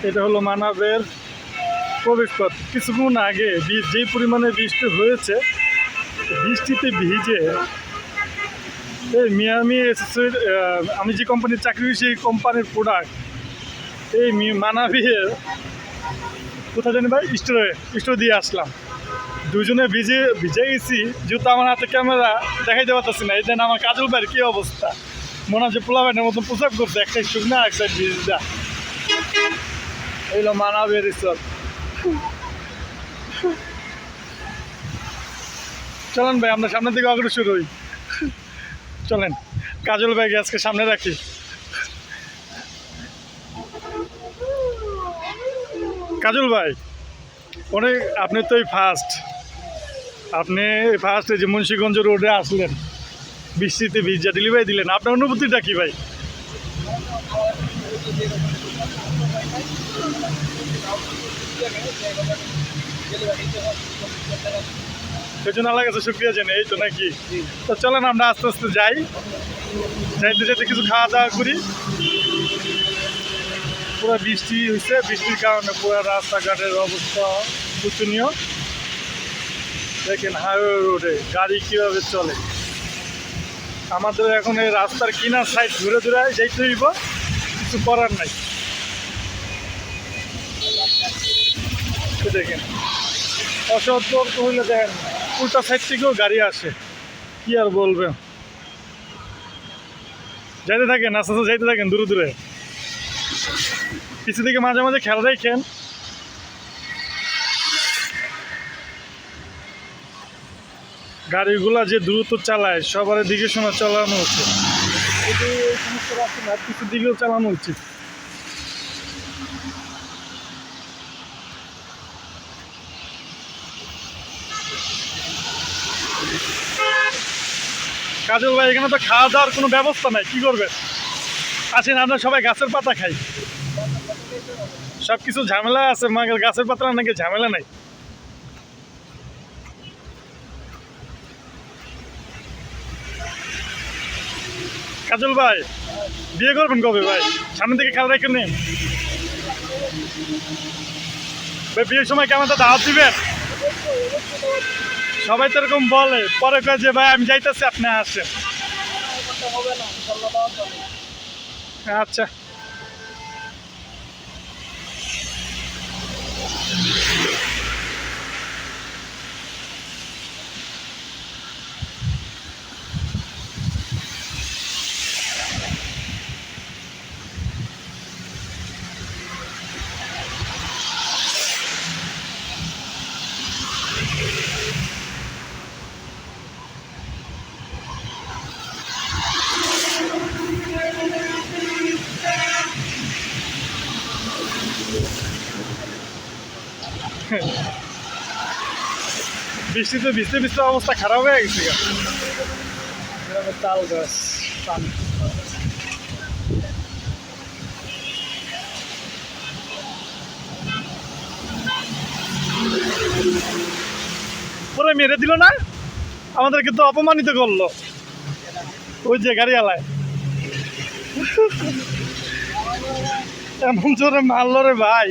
এটা হলো মানবের প্রবেশপথ। কিছুক্ষণ আগে যে পরিমাণে বৃষ্টি হয়েছে, বৃষ্টিতে ভিজে এই মিয়ামি এসএসের আমি যে কোম্পানির চাকরি করি সেই কোম্পানির প্রোডাক্ট এই মানাবির কোথায় জানি ভাই স্টোরে দিয়ে আসলাম। দুজনে ভিজে গেছি, যেহেতু আমার হাতে ক্যামেরা দেখাইতে পারতেছি না। এই জন্য আমার কাজল ভাইয়ের কী অবস্থা, মনে হচ্ছে পোলা ভাইয়ের মতন পোশাক করছে, একটা শুকনা এক সাইড ভিজা। এইগুলো মানাবের রিসোর্ট। চলেন ভাই আমরা সামনের দিকে অগ্রসর হই। চলেন কাজল ভাইকে আজকে সামনে রাখি। কাজল ভাই অনেক, আপনি তো এই ফার্স্ট এই যে মুন্সিগঞ্জ রোডে আসলেন, বৃষ্টিতে ভিজা ডেলিভারি দিলেন, আপনার অনুভূতিটা কি ভাই? সেই জন্য আল্লাহ কাছে শুক্রিয়া জানি, এই তো নাকি? তো চলেন আমরা আস্তে আস্তে যাইতে যাইতে কিছু খাওয়া দাওয়া করি। পুরো বৃষ্টি হয়েছে, বৃষ্টির কারণে পুরো রাস্তাঘাটের অবস্থা শোচনীয়। দেখেন হাইওয়ে রোডে গাড়ি কীভাবে চলে। আমাদের এখন এই রাস্তার কিনার সাইড ঘুরে ঘুরে যাইতে হইব, কিছু করার নাই। দেখেন অসতর্ক হইলে দেখেন উল্টা সাইড থেকেও গাড়ি আসে, কি আর বলবেন। যাইতে থাকেন আস্তে আস্তে যাইতে থাকেন দূরে দূরে, পিছু থেকে মাঝে মাঝে খেয়াল রাখেন। গাড়িগুলা যে দ্রুত চালায় সবার দিকে সময় চালানো উচিত, যদি এই সমস্ত রাস্তা পিছুর দিকেও চালানো উচিত। কাজল ভাই এখানে তো খাওয়া দাওয়ার কোনো ব্যবস্থা নাই, কি করবেন? আসেন আমরা সবাই গাছের পাতা খাই, সব কিছু ঝামেলা আছে, মাগের গাছের পাতা নাকি ঝামেলা নাই। কাজল ভাই বিয়ে করবেন কবে ভাই? সামনের দিকে খেয়াল রাখেন নেই ভাই, বিয়ের সময় কেমন তো দাওয়াত দিবেন? সবাই তো এরকম বলে, পরে কয় যে ভাই আমি যাইতেছি আপনি আসেন। আচ্ছা বৃষ্টিতে ভিজতে ভিজতে অবস্থা খারাপ হয়ে গেছে। তাল গাছ পুরো মেরে দিল না, আমাদেরকে তো অপমানিত করলো ওই যে গাড়িওয়ালায়, এমন জোরে মারলো রে ভাই।